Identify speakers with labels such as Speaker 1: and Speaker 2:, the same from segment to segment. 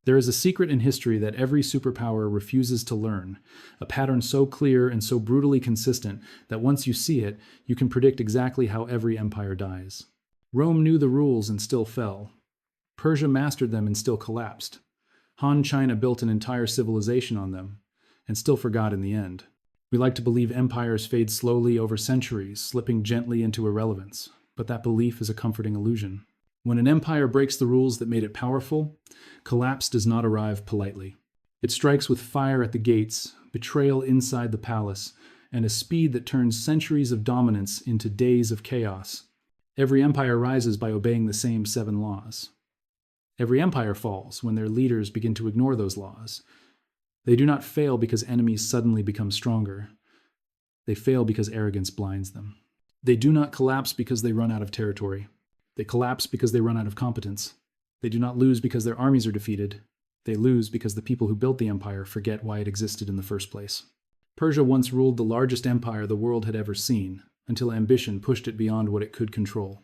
Speaker 1: There is a secret in history that every superpower refuses to learn, a pattern so clear and so brutally consistent that once you see it, you can predict exactly how every empire dies. Rome knew the rules and still fell. Persia mastered them and still collapsed. Han China built an entire civilization on them, and still forgot in the end. We like to believe empires fade slowly over centuries, slipping gently into irrelevance, but that belief is a comforting illusion. When an empire breaks the rules that made it powerful, collapse does not arrive politely. It strikes with fire at the gates, betrayal inside the palace, and a speed that turns centuries of dominance into days of chaos. Every empire rises by obeying the same 7 laws. Every empire falls when their leaders begin to ignore those laws. They do not fail because enemies suddenly become stronger. They fail because arrogance blinds them. They do not collapse because they run out of territory. They collapse because they run out of competence. They do not lose because their armies are defeated. They lose because the people who built the empire forget why it existed in the first place. Persia once ruled the largest empire the world had ever seen, until ambition pushed it beyond what it could control.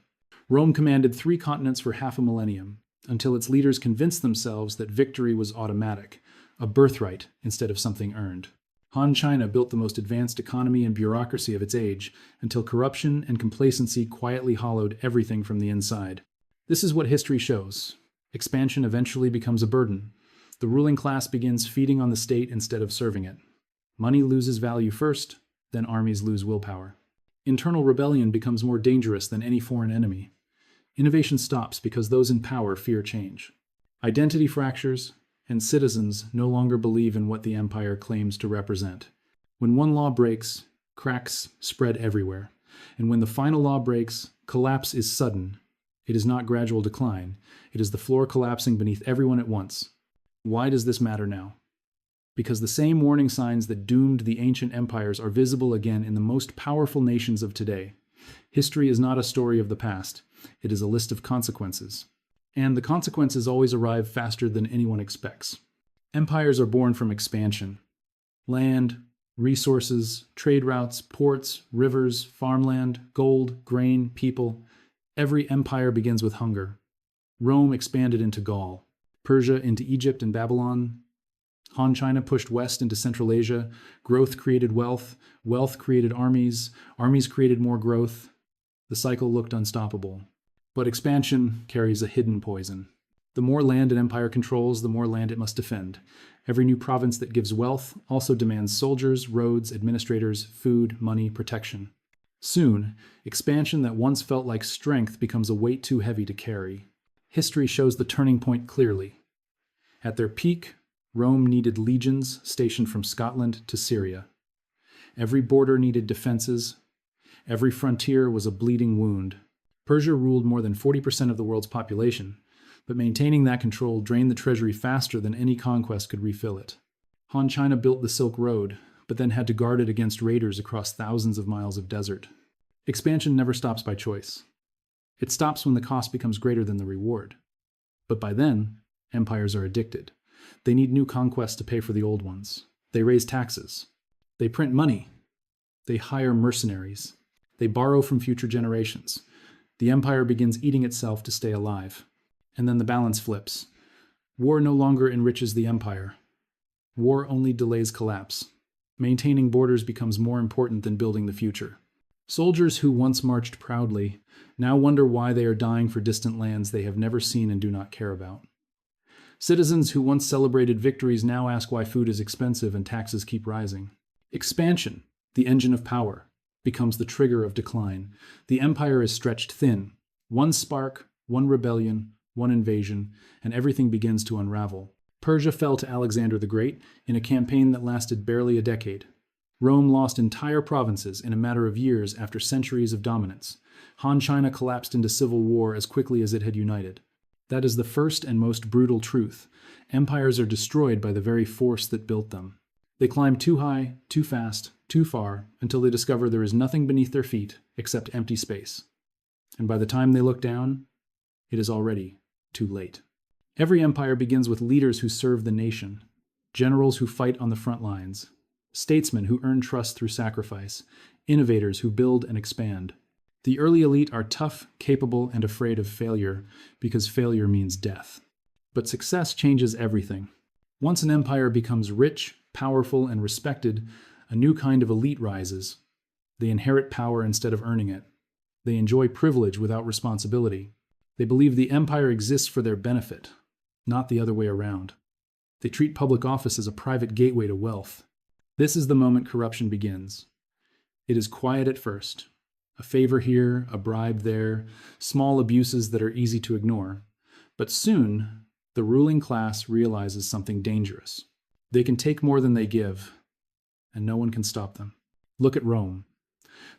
Speaker 1: Rome commanded 3 continents for half a millennium, until its leaders convinced themselves that victory was automatic, a birthright instead of something earned. Han China built the most advanced economy and bureaucracy of its age, until corruption and complacency quietly hollowed everything from the inside. This is what history shows. Expansion eventually becomes a burden. The ruling class begins feeding on the state instead of serving it. Money loses value first, then armies lose willpower. Internal rebellion becomes more dangerous than any foreign enemy. Innovation stops because those in power fear change. Identity fractures, and citizens no longer believe in what the empire claims to represent. When one law breaks, cracks spread everywhere. And when the final law breaks, collapse is sudden. It is not gradual decline. It is the floor collapsing beneath everyone at once. Why does this matter now? Because the same warning signs that doomed the ancient empires are visible again in the most powerful nations of today. History is not a story of the past. It is a list of consequences. And the consequences always arrive faster than anyone expects. Empires are born from expansion. Land, resources, trade routes, ports, rivers, farmland, gold, grain, people. Every empire begins with hunger. Rome expanded into Gaul, Persia into Egypt and Babylon. Han China pushed west into Central Asia. Growth created wealth. Wealth created armies. Armies created more growth. The cycle looked unstoppable. But expansion carries a hidden poison. The more land an empire controls, the more land it must defend. Every new province that gives wealth also demands soldiers, roads, administrators, food, money, protection. Soon, expansion that once felt like strength becomes a weight too heavy to carry. History shows the turning point clearly. At their peak, Rome needed legions stationed from Scotland to Syria. Every border needed defenses. Every frontier was a bleeding wound. Persia ruled more than 40% of the world's population, but maintaining that control drained the treasury faster than any conquest could refill it. Han China built the Silk Road, but then had to guard it against raiders across thousands of miles of desert. Expansion never stops by choice. It stops when the cost becomes greater than the reward. But by then, empires are addicted. They need new conquests to pay for the old ones. They raise taxes. They print money. They hire mercenaries. They borrow from future generations. The empire begins eating itself to stay alive. And then the balance flips. War no longer enriches the empire. War only delays collapse. Maintaining borders becomes more important than building the future. Soldiers who once marched proudly now wonder why they are dying for distant lands they have never seen and do not care about. Citizens who once celebrated victories now ask why food is expensive and taxes keep rising. Expansion, the engine of power, becomes the trigger of decline. The empire is stretched thin. One spark, one rebellion, one invasion, and everything begins to unravel. Persia fell to Alexander the Great in a campaign that lasted barely a decade. Rome lost entire provinces in a matter of years after centuries of dominance. Han China collapsed into civil war as quickly as it had united. That is the first and most brutal truth. Empires are destroyed by the very force that built them. They climb too high, too fast, too far, until they discover there is nothing beneath their feet except empty space. And by the time they look down, it is already too late. Every empire begins with leaders who serve the nation, generals who fight on the front lines, statesmen who earn trust through sacrifice, innovators who build and expand. The early elite are tough, capable, and afraid of failure because failure means death. But success changes everything. Once an empire becomes rich, powerful, and respected, a new kind of elite rises. They inherit power instead of earning it. They enjoy privilege without responsibility. They believe the empire exists for their benefit, not the other way around. They treat public office as a private gateway to wealth. This is the moment corruption begins. It is quiet at first. A favor here, a bribe there, small abuses that are easy to ignore. But soon, the ruling class realizes something dangerous. They can take more than they give, and no one can stop them. Look at Rome.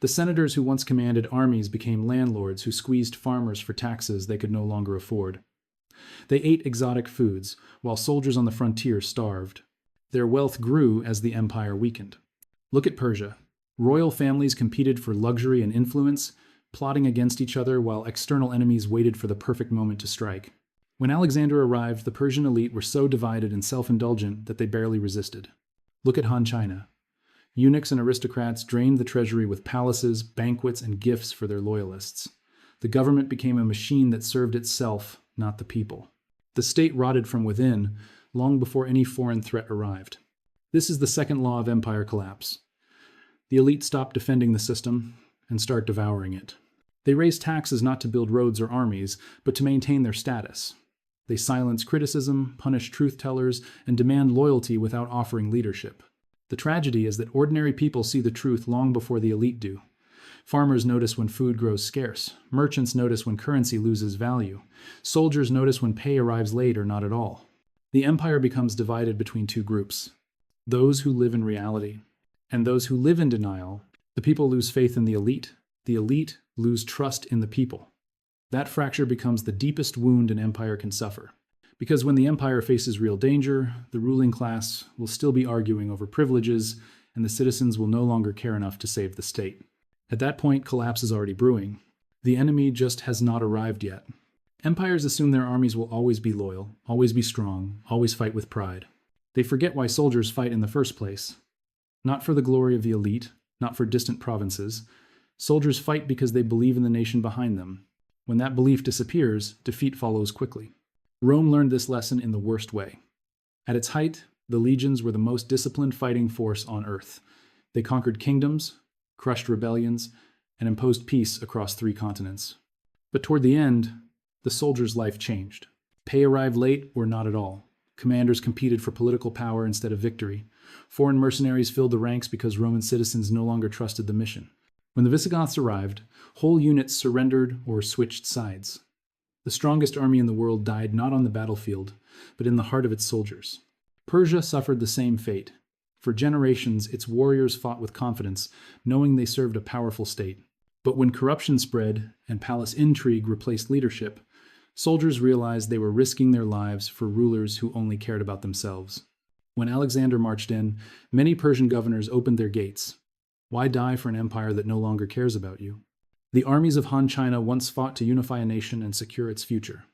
Speaker 1: The senators who once commanded armies became landlords who squeezed farmers for taxes they could no longer afford. They ate exotic foods, while soldiers on the frontier starved. Their wealth grew as the empire weakened. Look at Persia. Royal families competed for luxury and influence, plotting against each other while external enemies waited for the perfect moment to strike. When Alexander arrived, the Persian elite were so divided and self-indulgent that they barely resisted. Look at Han China. Eunuchs and aristocrats drained the treasury with palaces, banquets, and gifts for their loyalists. The government became a machine that served itself, not the people. The state rotted from within, long before any foreign threat arrived. This is the second law of empire collapse. The elite stop defending the system and start devouring it. They raise taxes not to build roads or armies, but to maintain their status. They silence criticism, punish truth-tellers, and demand loyalty without offering leadership. The tragedy is that ordinary people see the truth long before the elite do. Farmers notice when food grows scarce. Merchants notice when currency loses value. Soldiers notice when pay arrives late or not at all. The empire becomes divided between two groups: those who live in reality and those who live in denial. The people lose faith in the elite lose trust in the people. That fracture becomes the deepest wound an empire can suffer. Because when the empire faces real danger, the ruling class will still be arguing over privileges, and the citizens will no longer care enough to save the state. At that point, collapse is already brewing. The enemy just has not arrived yet. Empires assume their armies will always be loyal, always be strong, always fight with pride. They forget why soldiers fight in the first place. Not for the glory of the elite, not for distant provinces. Soldiers fight because they believe in the nation behind them. When that belief disappears, defeat follows quickly. Rome learned this lesson in the worst way. At its height, the legions were the most disciplined fighting force on earth. They conquered kingdoms, crushed rebellions, and imposed peace across 3 continents. But toward the end, the soldier's life changed. Pay arrived late or not at all. Commanders competed for political power instead of victory. Foreign mercenaries filled the ranks because Roman citizens no longer trusted the mission. When the Visigoths arrived, whole units surrendered or switched sides. The strongest army in the world died not on the battlefield, but in the heart of its soldiers. Persia suffered the same fate. For generations, its warriors fought with confidence, knowing they served a powerful state. But when corruption spread and palace intrigue replaced leadership, soldiers realized they were risking their lives for rulers who only cared about themselves. When Alexander marched in, many Persian governors opened their gates. Why die for an empire that no longer cares about you? The armies of Han China once fought to unify a nation and secure its future.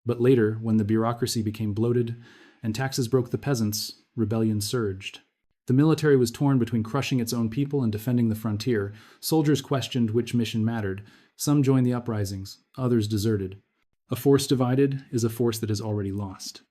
Speaker 1: But later, when the bureaucracy became bloated and taxes broke the peasants, rebellion surged. The military was torn between crushing its own people and defending the frontier. Soldiers questioned which mission mattered. Some joined the uprisings, others deserted. A force divided is a force that is already lost.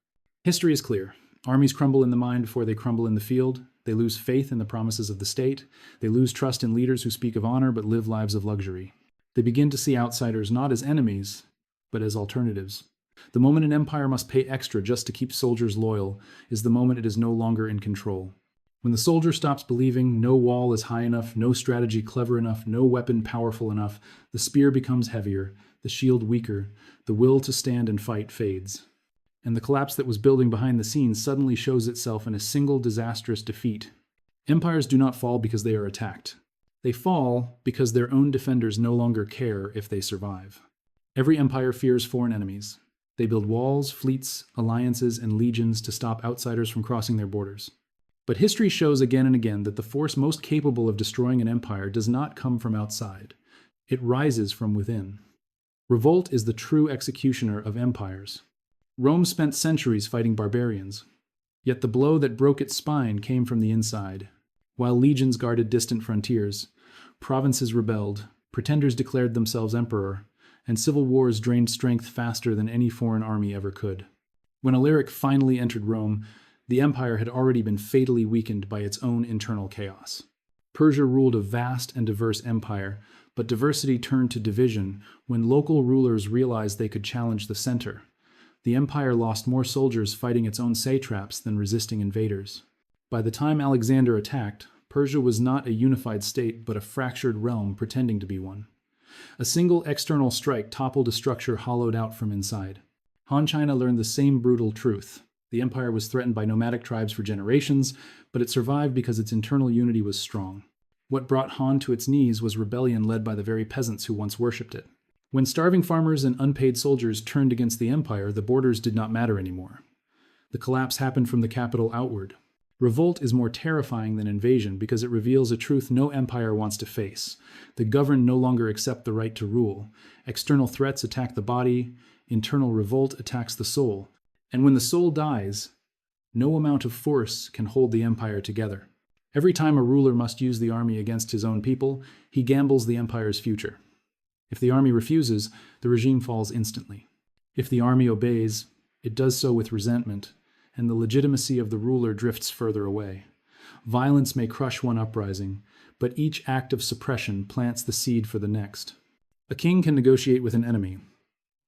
Speaker 1: History is clear. Armies crumble in the mind before they crumble in the field. They lose faith in the promises of the state. They lose trust in leaders who speak of honor but live lives of luxury. They begin to see outsiders not as enemies, but as alternatives. The moment an empire must pay extra just to keep soldiers loyal is the moment it is no longer in control. When the soldier stops believing no wall is high enough, no strategy clever enough, no weapon powerful enough, the spear becomes heavier, the shield weaker, the will to stand and fight fades. And the collapse that was building behind the scenes suddenly shows itself in a single disastrous defeat. Empires do not fall because they are attacked. They fall because their own defenders no longer care if they survive. Every empire fears foreign enemies. They build walls, fleets, alliances, and legions to stop outsiders from crossing their borders. But history shows again and again that the force most capable of destroying an empire does not come from outside. It rises from within. Revolt is the true executioner of empires. Rome spent centuries fighting barbarians, yet the blow that broke its spine came from the inside. While legions guarded distant frontiers, provinces rebelled, pretenders declared themselves emperor, and civil wars drained strength faster than any foreign army ever could. When Alaric finally entered Rome, the empire had already been fatally weakened by its own internal chaos. Persia ruled a vast and diverse empire, but diversity turned to division when local rulers realized they could challenge the center. The empire lost more soldiers fighting its own satraps than resisting invaders. By the time Alexander attacked, Persia was not a unified state but a fractured realm pretending to be one. A single external strike toppled a structure hollowed out from inside. Han China learned the same brutal truth. The empire was threatened by nomadic tribes for generations, but it survived because its internal unity was strong. What brought Han to its knees was rebellion led by the very peasants who once worshipped it. When starving farmers and unpaid soldiers turned against the empire, the borders did not matter anymore. The collapse happened from the capital outward. Revolt is more terrifying than invasion because it reveals a truth no empire wants to face. The governed no longer accept the right to rule. External threats attack the body, internal revolt attacks the soul. And when the soul dies, no amount of force can hold the empire together. Every time a ruler must use the army against his own people, he gambles the empire's future. If the army refuses, the regime falls instantly. If the army obeys, it does so with resentment, and the legitimacy of the ruler drifts further away. Violence may crush one uprising, but each act of suppression plants the seed for the next. A king can negotiate with an enemy.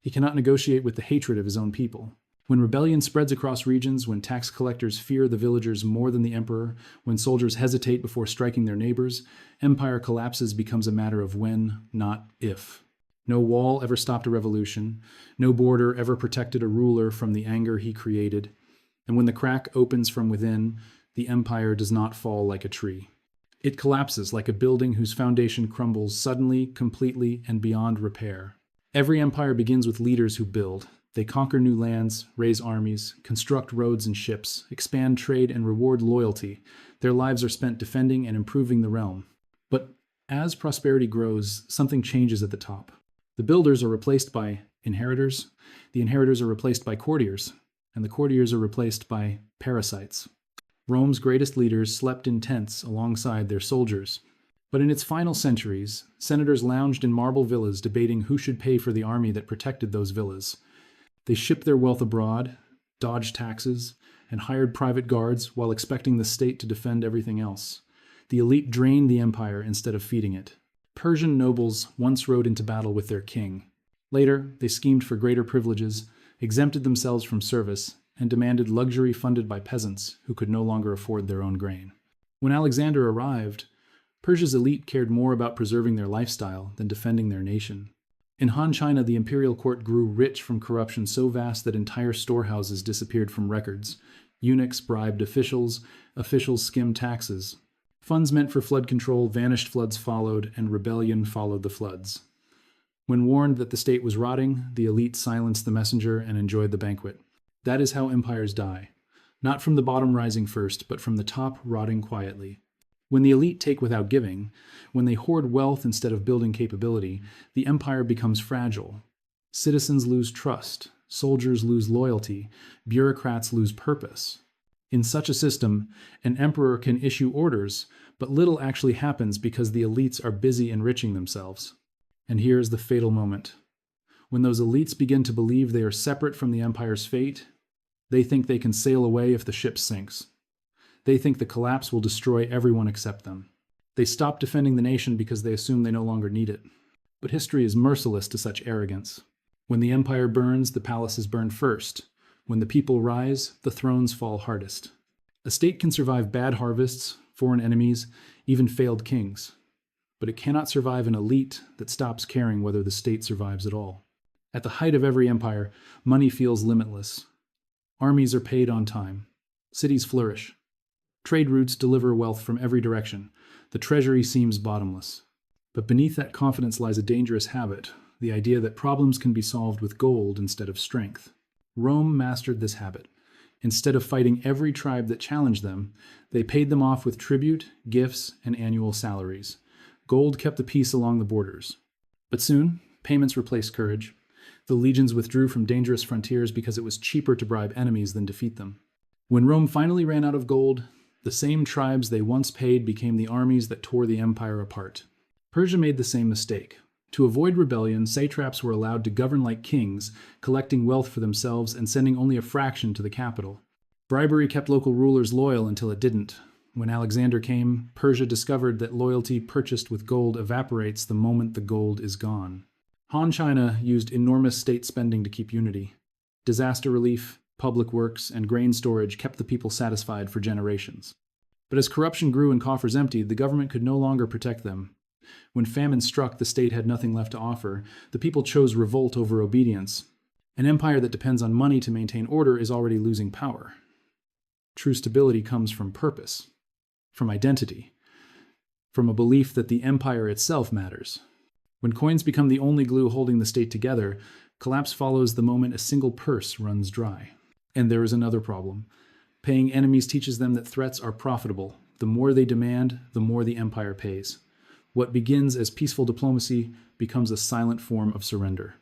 Speaker 1: He cannot negotiate with the hatred of his own people. When rebellion spreads across regions, when tax collectors fear the villagers more than the emperor, when soldiers hesitate before striking their neighbors, empire collapses becomes a matter of when, not if. No wall ever stopped a revolution. No border ever protected a ruler from the anger he created. And when the crack opens from within, the empire does not fall like a tree. It collapses like a building whose foundation crumbles suddenly, completely, and beyond repair. Every empire begins with leaders who build. They conquer new lands, raise armies, construct roads and ships, expand trade, and reward loyalty. Their lives are spent defending and improving the realm. But as prosperity grows, something changes at the top. The builders are replaced by inheritors, the inheritors are replaced by courtiers, and the courtiers are replaced by parasites. Rome's greatest leaders slept in tents alongside their soldiers. But in its final centuries, senators lounged in marble villas debating who should pay for the army that protected those villas. They shipped their wealth abroad, dodged taxes, and hired private guards while expecting the state to defend everything else. The elite drained the empire instead of feeding it. Persian nobles once rode into battle with their king. Later, they schemed for greater privileges, exempted themselves from service, and demanded luxury funded by peasants who could no longer afford their own grain. When Alexander arrived, Persia's elite cared more about preserving their lifestyle than defending their nation. In Han China, the imperial court grew rich from corruption so vast that entire storehouses disappeared from records. Eunuchs bribed officials, officials skimmed taxes. Funds meant for flood control vanished, floods followed, and rebellion followed the floods. When warned that the state was rotting, the elite silenced the messenger and enjoyed the banquet. That is how empires die. Not from the bottom rising first, but from the top rotting quietly. When the elite take without giving, when they hoard wealth instead of building capability, the empire becomes fragile. Citizens lose trust, soldiers lose loyalty, bureaucrats lose purpose. In such a system, an emperor can issue orders, but little actually happens because the elites are busy enriching themselves. And here is the fatal moment. When those elites begin to believe they are separate from the empire's fate, they think they can sail away if the ship sinks. They think the collapse will destroy everyone except them. They stop defending the nation because they assume they no longer need it. But history is merciless to such arrogance. When the empire burns, the palaces burn first. When the people rise, the thrones fall hardest. A state can survive bad harvests, foreign enemies, even failed kings. But it cannot survive an elite that stops caring whether the state survives at all. At the height of every empire, money feels limitless. Armies are paid on time. Cities flourish. Trade routes deliver wealth from every direction. The treasury seems bottomless. But beneath that confidence lies a dangerous habit, the idea that problems can be solved with gold instead of strength. Rome mastered this habit. Instead of fighting every tribe that challenged them, they paid them off with tribute, gifts, and annual salaries. Gold kept the peace along the borders. But soon, payments replaced courage. The legions withdrew from dangerous frontiers because it was cheaper to bribe enemies than defeat them. When Rome finally ran out of gold, the same tribes they once paid became the armies that tore the empire apart. Persia made the same mistake. To avoid rebellion, satraps were allowed to govern like kings, collecting wealth for themselves and sending only a fraction to the capital. Bribery kept local rulers loyal until it didn't. When Alexander came, Persia discovered that loyalty purchased with gold evaporates the moment the gold is gone. Han China used enormous state spending to keep unity. Disaster relief, public works, and grain storage kept the people satisfied for generations. But as corruption grew and coffers emptied, the government could no longer protect them. When famine struck, the state had nothing left to offer. The people chose revolt over obedience. An empire that depends on money to maintain order is already losing power. True stability comes from purpose, from identity, from a belief that the empire itself matters. When coins become the only glue holding the state together, collapse follows the moment a single purse runs dry. And there is another problem. Paying enemies teaches them that threats are profitable. The more they demand, the more the empire pays. What begins as peaceful diplomacy becomes a silent form of surrender.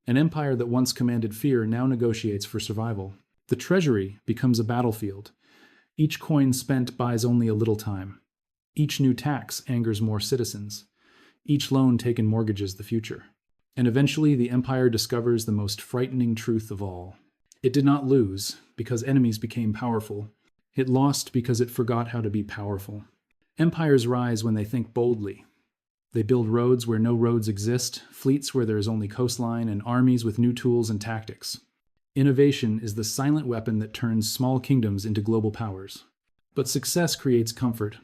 Speaker 1: An empire that once commanded fear now negotiates for survival. The treasury becomes a battlefield. Each coin spent buys only a little time. Each new tax angers more citizens. Each loan taken mortgages the future. And eventually the empire discovers the most frightening truth of all. It did not lose because enemies became powerful. It lost because it forgot how to be powerful. Empires rise when they think boldly. They build roads where no roads exist, fleets where there is only coastline, and armies with new tools and tactics. Innovation is the silent weapon that turns small kingdoms into global powers. But success creates comfort.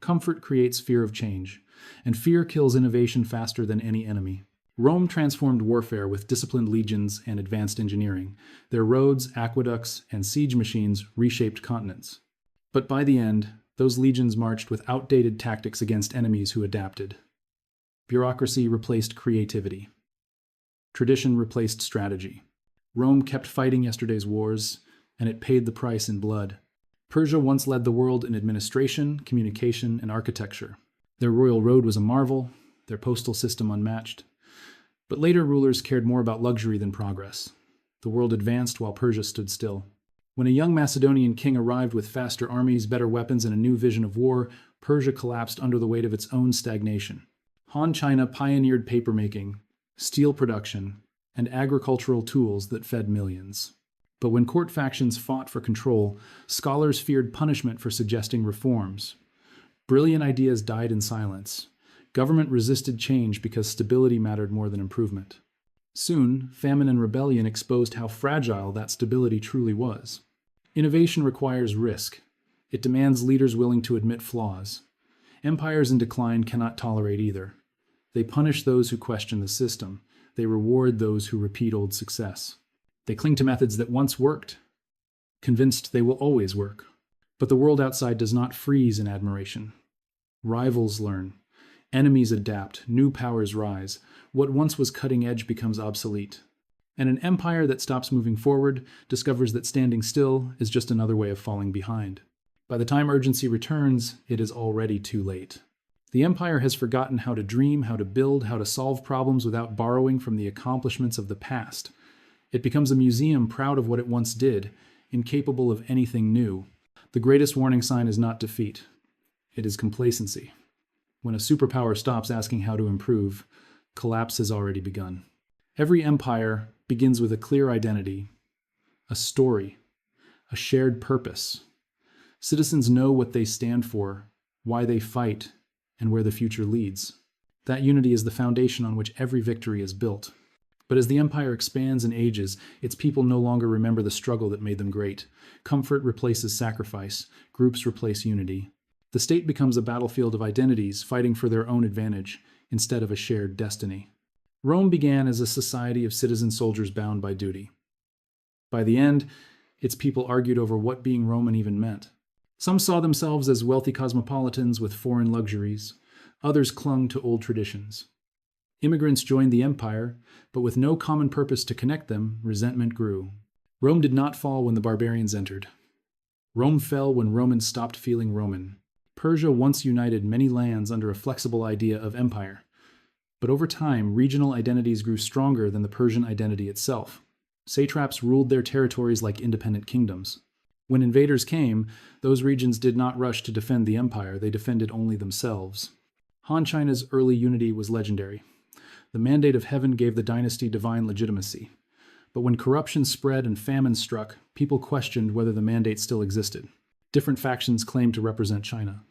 Speaker 1: Comfort creates fear of change, and fear kills innovation faster than any enemy. Rome transformed warfare with disciplined legions and advanced engineering. Their roads, aqueducts, and siege machines reshaped continents. But by the end, those legions marched with outdated tactics against enemies who adapted. Bureaucracy replaced creativity. Tradition replaced strategy. Rome kept fighting yesterday's wars, and it paid the price in blood. Persia once led the world in administration, communication, and architecture. Their royal road was a marvel, their postal system unmatched. But later rulers cared more about luxury than progress. The world advanced while Persia stood still. When a young Macedonian king arrived with faster armies, better weapons, and a new vision of war, Persia collapsed under the weight of its own stagnation. Han China pioneered papermaking, steel production, and agricultural tools that fed millions. But when court factions fought for control, scholars feared punishment for suggesting reforms. Brilliant ideas died in silence. Government resisted change because stability mattered more than improvement. Soon, famine and rebellion exposed how fragile that stability truly was. Innovation requires risk. It demands leaders willing to admit flaws. Empires in decline cannot tolerate either. They punish those who question the system. They reward those who repeat old success. They cling to methods that once worked, convinced they will always work. But the world outside does not freeze in admiration. Rivals learn. Enemies adapt. New powers rise. What once was cutting edge becomes obsolete. And an empire that stops moving forward discovers that standing still is just another way of falling behind. By the time urgency returns, it is already too late. The empire has forgotten how to dream, how to build, how to solve problems without borrowing from the accomplishments of the past. It becomes a museum proud of what it once did, incapable of anything new. The greatest warning sign is not defeat. It is complacency. When a superpower stops asking how to improve, collapse has already begun. Every empire begins with a clear identity, a story, a shared purpose. Citizens know what they stand for, why they fight, and where the future leads. That unity is the foundation on which every victory is built. But as the empire expands and ages, its people no longer remember the struggle that made them great. Comfort replaces sacrifice. Groups replace unity. The state becomes a battlefield of identities fighting for their own advantage instead of a shared destiny. Rome began as a society of citizen soldiers bound by duty. By the end, its people argued over what being Roman even meant. Some saw themselves as wealthy cosmopolitans with foreign luxuries. Others clung to old traditions. Immigrants joined the empire, but with no common purpose to connect them, resentment grew. Rome did not fall when the barbarians entered. Rome fell when Romans stopped feeling Roman. Persia once united many lands under a flexible idea of empire. But over time, regional identities grew stronger than the Persian identity itself. Satraps ruled their territories like independent kingdoms. When invaders came, those regions did not rush to defend the empire, they defended only themselves. Han China's early unity was legendary. The mandate of heaven gave the dynasty divine legitimacy. But when corruption spread and famine struck, people questioned whether the mandate still existed. Different factions claimed to represent China.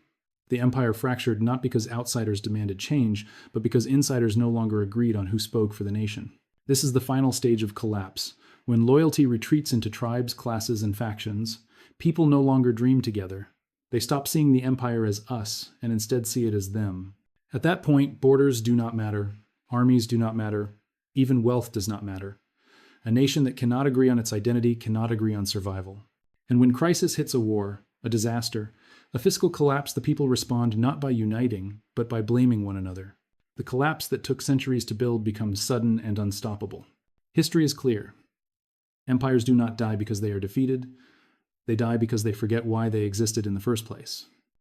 Speaker 1: The empire fractured not because outsiders demanded change, but because insiders no longer agreed on who spoke for the nation. This is the final stage of collapse. When loyalty retreats into tribes, classes, and factions, people no longer dream together. They stop seeing the empire as us and instead see it as them. At that point, borders do not matter, armies do not matter, even wealth does not matter. A nation that cannot agree on its identity cannot agree on survival. And when crisis hits a war, a disaster, a fiscal collapse, the people respond not by uniting, but by blaming one another. The collapse that took centuries to build becomes sudden and unstoppable. History is clear. Empires do not die because they are defeated. They die because they forget why they existed in the first place.